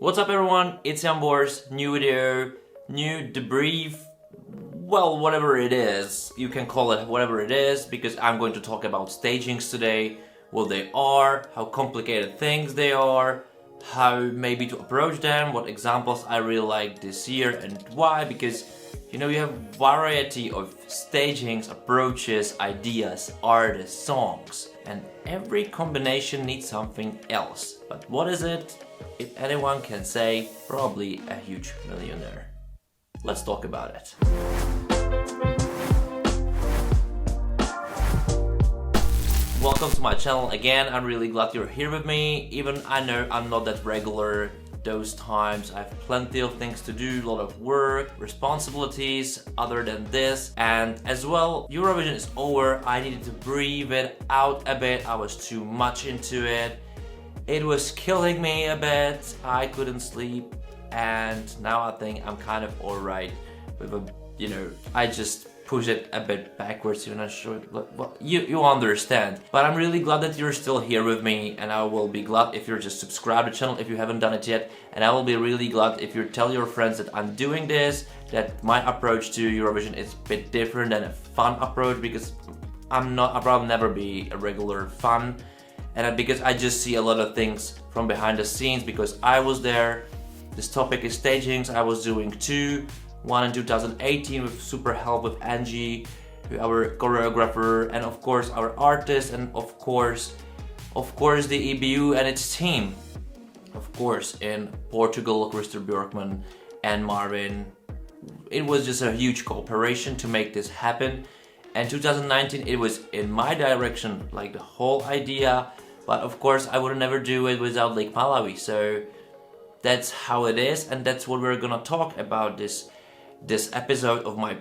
What's up everyone, it's Jambors, new video, new debrief, well whatever it is, you can call it whatever it is because I'm going to talk about stagings today, what they are, how complicated things they are, how maybe to approach them, what examples I really like this year and why, because you know you have variety of stagings, approaches, ideas, artists, songs, and every combination needs something else. But what is it? If anyone can say, probably a huge millionaire. Let's talk about it. Welcome to my channel again. I'm really glad you're here with me. Even I know I'm not that regular those times. I have plenty of things to do, a lot of work, responsibilities other than this. And as well, Eurovision is over. I needed to breathe it out a bit. I was too much into it. It was killing me a bit. I couldn't sleep. And now I think I'm kind of alright with a, I just push it a bit backwards. You're not sure, well, you understand. But I'm really glad that you're still here with me, and I will be glad if you're just subscribed to the channel if you haven't done it yet. And I will be really glad if you tell your friends that I'm doing this, that my approach to Eurovision is a bit different than a fun approach, because I'll probably never be a regular fun. And because I just see a lot of things from behind the scenes, because I was there. This topic is stagings. I was doing one in 2018 with super help with Angie, our choreographer, and of course our artist, and of course the EBU and its team. Of course in Portugal, Christer Björkman and Marvin. It was just a huge cooperation to make this happen. And 2019 it was in my direction, like the whole idea, but of course I would never do it without Lake Malawi. So that's how it is, and that's what we're gonna talk about this episode of my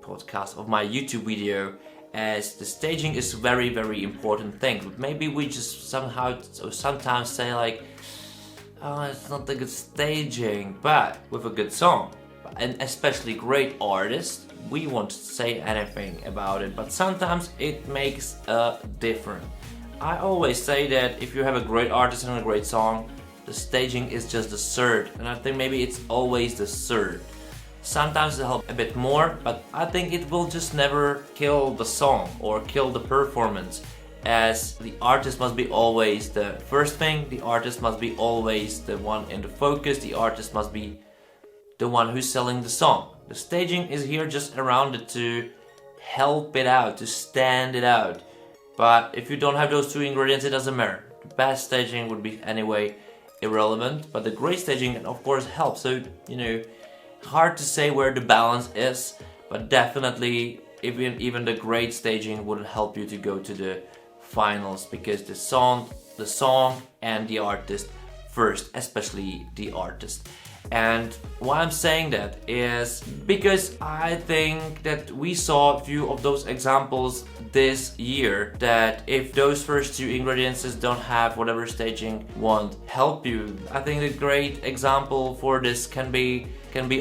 podcast, of my YouTube video, as the staging is very, very important thing. But maybe we just sometimes say like, oh, it's not a good staging, but with a good song, and especially great artists, we won't say anything about it, but sometimes it makes a difference. I always say that if you have a great artist and a great song, the staging is just the third, and I think maybe it's always the third. Sometimes it helps a bit more, but I think it will just never kill the song or kill the performance, as the artist must be always the first thing, the artist must be always the one in the focus, the artist must be the one who's selling the song. The staging is here just around it to help it out, to stand it out. But if you don't have those two ingredients, it doesn't matter. The best staging would be anyway irrelevant, but the great staging of course helps. So, hard to say where the balance is, but definitely even the great staging wouldn't help you to go to the finals, because the song and the artist first, especially the artist. And why I'm saying that is because I think that we saw a few of those examples this year, that if those first two ingredients don't have, whatever staging won't help you. I think a great example for this can be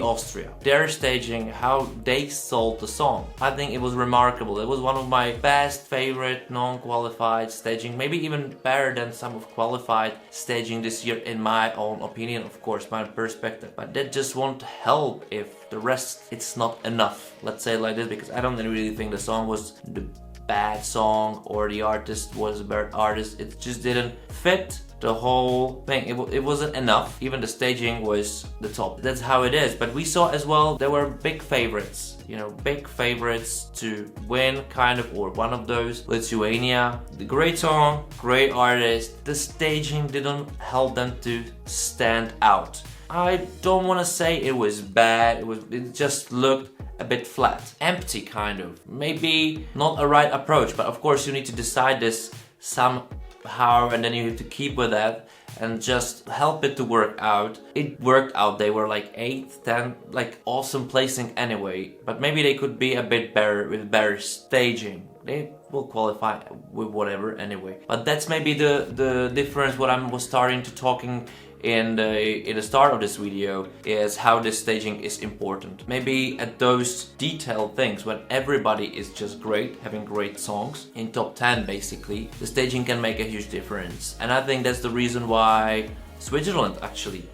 Austria. Their staging, how they sold the song, I think it was remarkable. It was one of my best favorite non-qualified staging, maybe even better than some of qualified staging this year, in my own opinion, of course, my perspective. But that just won't help if the rest, it's not enough. Let's say it like this, because I don't really think the song was the bad song or the artist was a bad artist. It just didn't fit the whole thing. It wasn't enough. Even the staging was the top. That's how it is. But we saw as well there were big favorites, big favorites to win, kind of, or one of those. Lithuania, the great song, great artist. The staging didn't help them to stand out. I don't want to say it was bad. It just looked a bit flat, empty, kind of. Maybe not a right approach, but of course you need to decide this somehow, and then you have to keep with that and just help it to work out. It worked out. They were like 8th, 10th, like awesome placing anyway, but maybe they could be a bit better with better staging. They will qualify with whatever anyway. But that's maybe the difference. What I was starting to talking in the start of this video is how this staging is important. Maybe at those detailed things when everybody is just great, having great songs in top 10 basically, the staging can make a huge difference. And I think that's the reason why Switzerland actually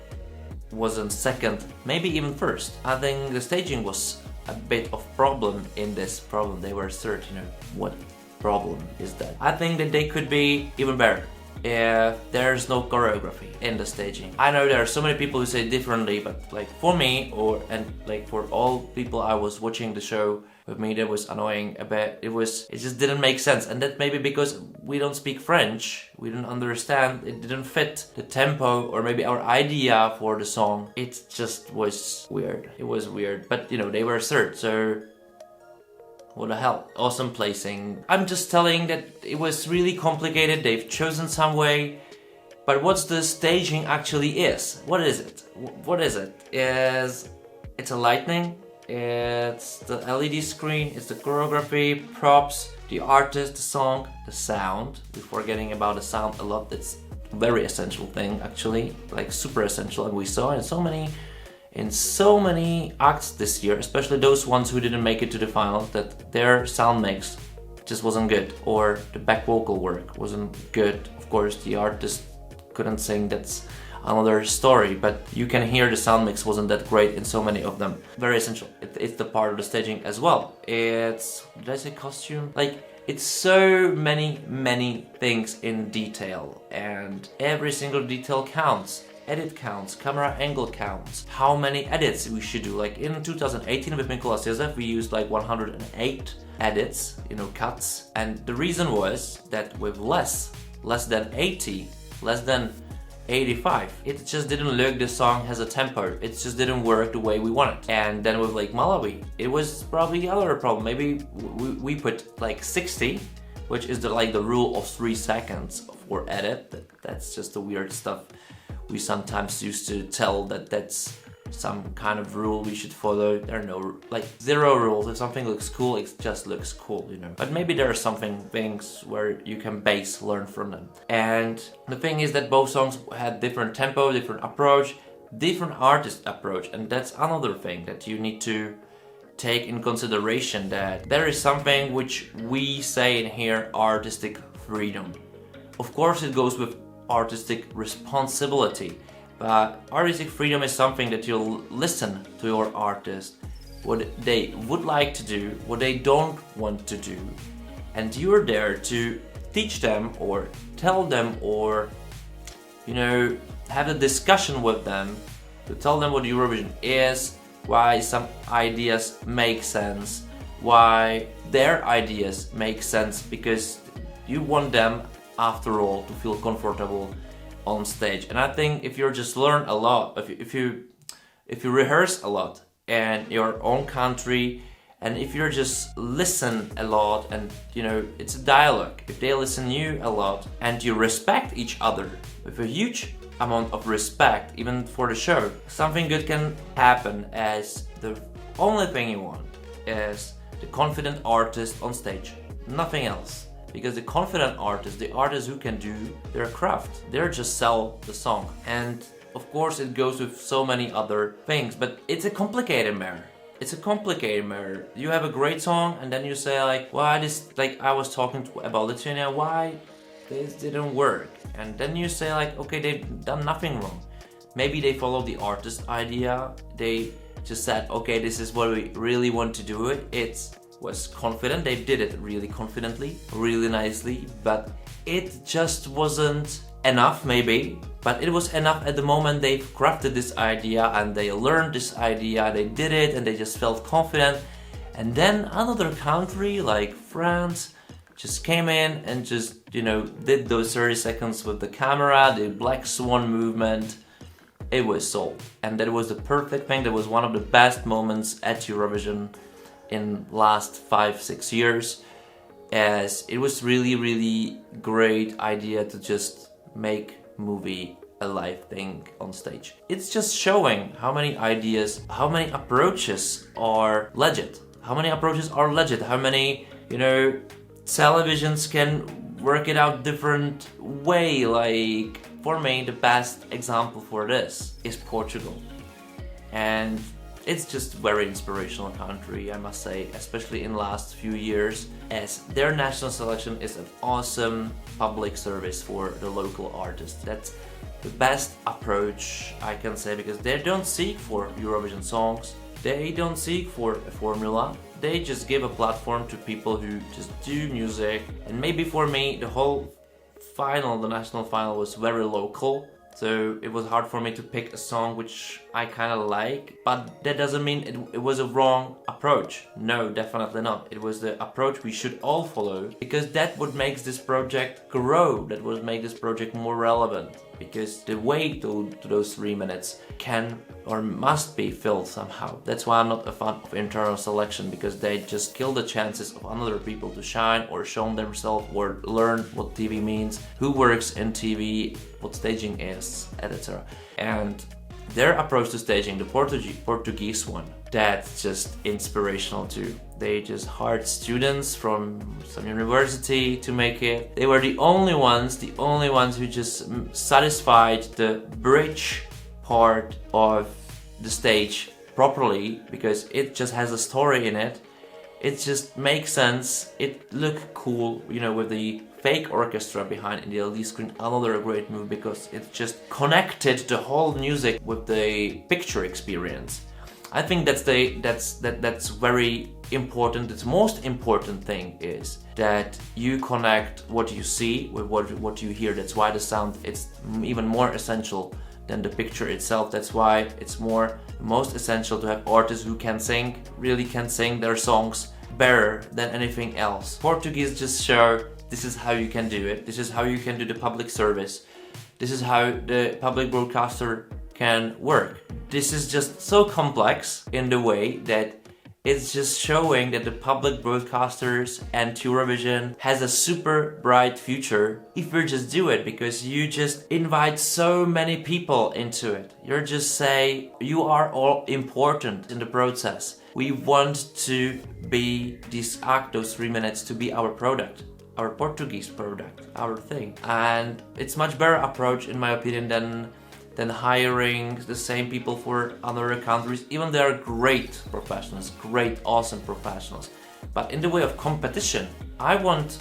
wasn't second, maybe even first. I think the staging was a bit of problem in this problem. They were third, you know, what problem is that? I think that they could be even better if there's no choreography in the staging. I know there are so many people who say differently, but like for me, and like for all people I was watching the show with me, that was annoying a bit. It just didn't make sense, and that maybe because we don't speak French, we didn't understand, it didn't fit the tempo or maybe our idea for the song. It just was weird. It was weird, but you know, they were third, so what the hell? Awesome placing. I'm just telling that it was really complicated. They've chosen some way, but what's the staging actually is? What is it? What is it? It's a lightning, it's the LED screen, it's the choreography, props, the artist, the song, the sound. We're forgetting about the sound a lot. It's a very essential thing actually, like super essential, and we saw in so many acts this year, especially those ones who didn't make it to the final, that their sound mix just wasn't good, or the back vocal work wasn't good. Of course, the artist couldn't sing, that's another story, but you can hear the sound mix wasn't that great in so many of them. Very essential. It's the part of the staging as well. It's, did I say costume? Like, it's so many things in detail, and every single detail counts. Edit counts, camera angle counts, how many edits we should do. Like in 2018 with Alesia Michelle, we used like 108 edits, you know, cuts. And the reason was that with less than 80, less than 85, it just didn't look, the song has a tempo, it just didn't work the way we wanted. And then with like Malawi, it was probably the other problem. Maybe we put like 60, which is the rule of 3 seconds for edit. That's just the weird stuff we sometimes used to tell that that's some kind of rule we should follow. There are no, like, zero rules. If something looks cool, it just looks cool, you know. But maybe there are things where you can learn from them. And the thing is that both songs had different tempo, different approach, different artist approach. And that's another thing that you need to take in consideration, that there is something which we say in here, artistic freedom. Of course it goes with artistic responsibility, but artistic freedom is something that you'll listen to your artist, what they would like to do, what they don't want to do, and you're there to teach them or tell them, or, you know, have a discussion with them to tell them what Eurovision is, why some ideas make sense, why their ideas make sense, because you want them after all to feel comfortable on stage. And I think if you just learn a lot, if you rehearse a lot in your own country, and if you just listen a lot, and you know, it's a dialogue, if they listen you a lot and you respect each other with a huge amount of respect, even for the show, something good can happen, as the only thing you want is the confident artist on stage, nothing else. Because the confident artist, the artist who can do their craft, they're just sell the song. And of course it goes with so many other things, but it's a complicated matter. It's a complicated matter. You have a great song and then you say like, why this, like I was talking about Lithuania, why this didn't work? And then you say like, okay, they've done nothing wrong. Maybe they followed the artist idea. They just said, okay, this is what we really want to do it. Was confident, they did it really confidently, really nicely, but it just wasn't enough maybe, but it was enough at the moment they've crafted this idea and they learned this idea, they did it and they just felt confident. And then another country like France just came in and just, you know, did those 30 seconds with the camera, the black swan movement. It was sold, and that was the perfect thing. That was one of the best moments at Eurovision in last 5-6 years, as it was really great idea to just make movie a live thing on stage. It's just showing how many ideas, how many approaches are legit, how many, you know, televisions can work it out different way. Like for me, the best example for this is Portugal, and it's just very inspirational country, I must say, especially in last few years, as their national selection is an awesome public service for the local artists. That's the best approach, I can say, because they don't seek for Eurovision songs, they don't seek for a formula, they just give a platform to people who just do music. And maybe for me, the whole final, the national final, was very local, so it was hard for me to pick a song which I kind of like, but that doesn't mean it was a wrong approach. No, definitely not. It was the approach we should all follow, because that would make this project grow, that would make this project more relevant, because the way to those 3 minutes can or must be filled somehow. That's why I'm not a fan of internal selection, because they just kill the chances of other people to shine or show themselves or learn what TV means, who works in TV, what staging is, etc. And their approach to staging, the Portuguese one, that's just inspirational too. They just hired students from some university to make it. They were the only ones who just satisfied the bridge part of the stage properly, because it just has a story in it. It just makes sense. It looked cool, you know, with the fake orchestra behind in the LED screen. Another great move, because it just connected the whole music with the picture experience. I think that's very important. The most important thing is that you connect what you see with what you hear. That's why the sound is even more essential than the picture itself. That's why it's most essential to have artists who really can sing their songs better than anything else. Portuguese just show this is how you can do it. This is how you can do the public service. This is how the public broadcaster can work. This is just so complex in the way that it's just showing that the public broadcasters and Eurovision has a super bright future if we just do it, because you just invite so many people into it. You just say, you are all important in the process. We want to be those 3 minutes to be our product, our Portuguese product, our thing. And it's much better approach, in my opinion, than hiring the same people for other countries. Even they are great professionals, great, awesome professionals. But in the way of competition, I want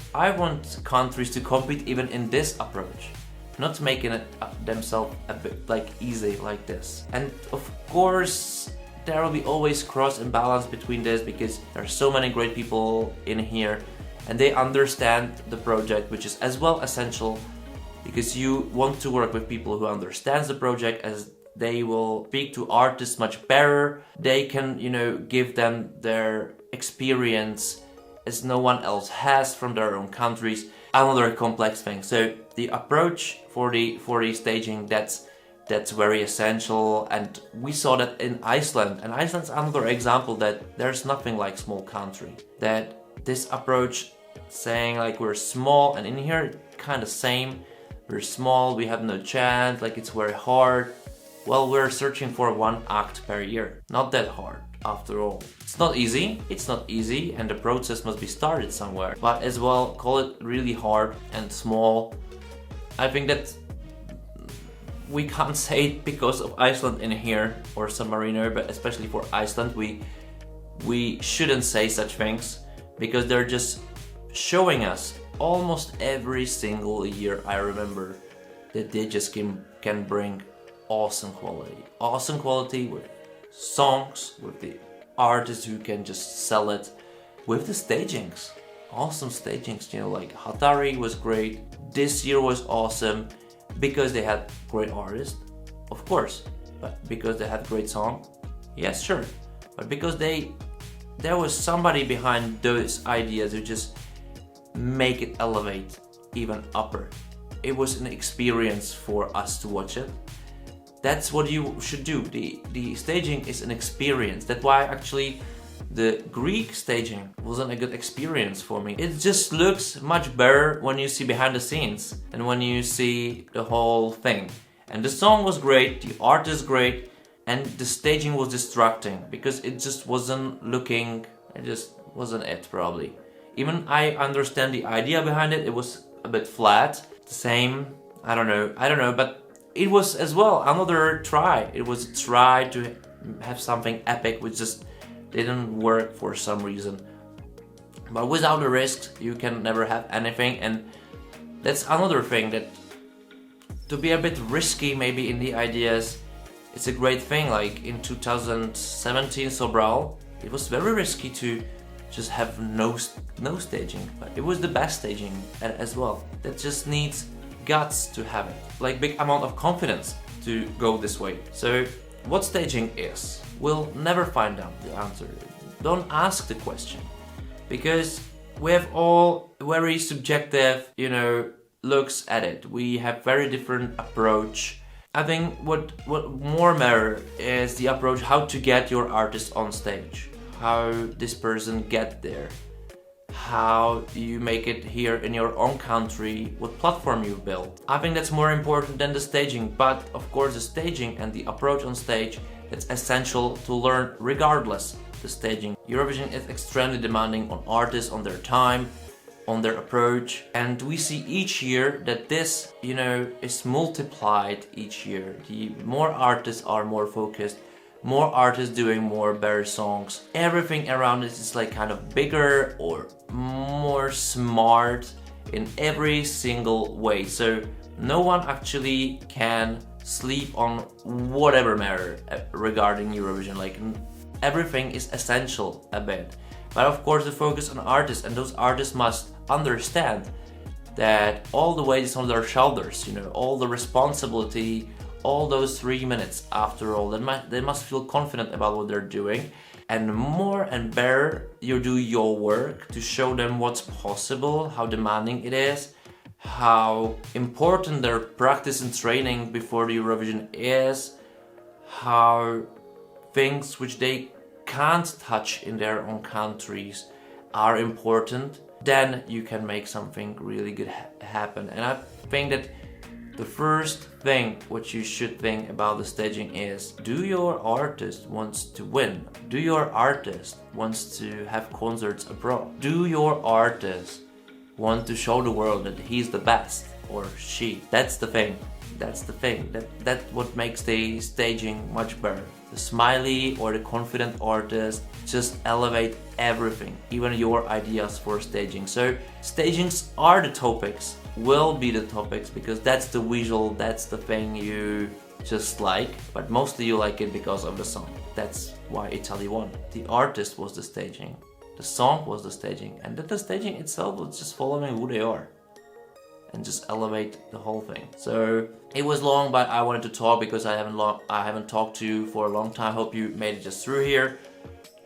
countries to compete even in this approach, not making it themselves a bit like easy like this. And of course, there will be always cross and balance between this, because there are so many great people in here, and they understand the project, which is as well essential, because you want to work with people who understand the project, as they will speak to artists much better. They can, you know, give them their experience as no one else has from their own countries. Another complex thing. So the approach for the staging, that's very essential, and we saw that in Iceland. And Iceland's another example that there's nothing like small country. That this approach, saying like we're small, and in here kind of same. We're small, we have no chance, like it's very hard. Well, we're searching for 1 act per year. Not that hard, after all. It's not easy, and the process must be started somewhere. But as well, call it really hard and small. I think that we can't say it because of Iceland in here, or San Marino, but especially for Iceland, we shouldn't say such things, because they're just showing us almost every single year. I remember that they just can bring awesome quality with songs, with the artists who can just sell it, with the stagings, awesome stagings, you know, like Hatari was great, this year was awesome, because they had great artists, of course, but because they had great song, yes, sure, but because there was somebody behind those ideas who just make it elevate even upper. It was an experience for us to watch it. That's what you should do. The staging is an experience. That's why actually the Greek staging wasn't a good experience for me. It just looks much better when you see behind the scenes and when you see the whole thing. And the song was great, the art is great, and the staging was distracting because it just wasn't looking, it just wasn't it probably. Even I understand the idea behind it, it was a bit flat, same, I don't know, but it was as well another try. It was a try to have something epic which just didn't work for some reason. But without the risks, you can never have anything, and that's another thing that to be a bit risky maybe in the ideas, it's a great thing. Like in 2017 Sobral, it was very risky to just have no staging, but it was the best staging as well. That just needs guts to have it, like big amount of confidence to go this way. So what staging is, we'll never find out the answer. Don't ask the question, because we have all very subjective, looks at it. We have very different approach. I think what more matter is the approach, how to get your artist on stage, how this person get there, how you make it here in your own country, what platform you build. I think that's more important than the staging, but of course the staging and the approach on stage, it's essential to learn regardless the staging. Eurovision is extremely demanding on artists, on their time, on their approach, and we see each year that this, is multiplied each year. The more artists are more focused, more artists doing more better songs. Everything around it is like kind of bigger or more smart in every single way. So no one actually can sleep on whatever matter regarding Eurovision. Like everything is essential a bit. But of course the focus on artists, and those artists must understand that all the weight is on their shoulders, all the responsibility, all those 3 minutes after all, they must feel confident about what they're doing. And more and better you do your work to show them what's possible, how demanding it is, how important their practice and training before the Eurovision is, how things which they can't touch in their own countries are important, then you can make something really good happen. And I think that the first thing what you should think about the staging is, do your artist wants to win? Do your artist wants to have concerts abroad? Do your artist want to show the world that he's the best or she? That's the thing. That's the thing. That's what makes the staging much better. The smiley or the confident artist just elevate everything, even your ideas for staging. So stagings are the topics, will be the topics, because that's the visual, that's the thing you just like, but mostly you like it because of the song. That's why Italy won. The artist was the staging, the song was the staging, and that the staging itself was just following who they are and just elevate the whole thing. So it was long, but I wanted to talk because I haven't talked to you for a long time. Hope you made it just through here.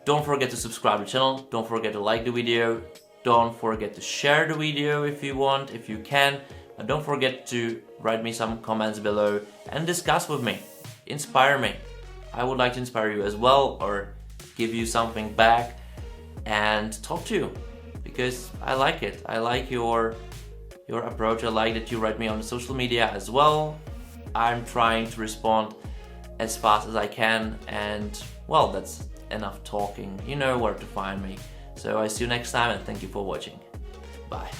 Don't forget to subscribe to the channel. Don't forget to like the video. Don't forget to share the video if you want, if you can. And don't forget to write me some comments below and discuss with me. Inspire me. I would like to inspire you as well, or give you something back and talk to you, because I like it. I like your approach. I like that you write me on social media as well. I'm trying to respond as fast as I can, and well, that's enough talking. You know where to find me. So I see you next time, and thank you for watching. Bye.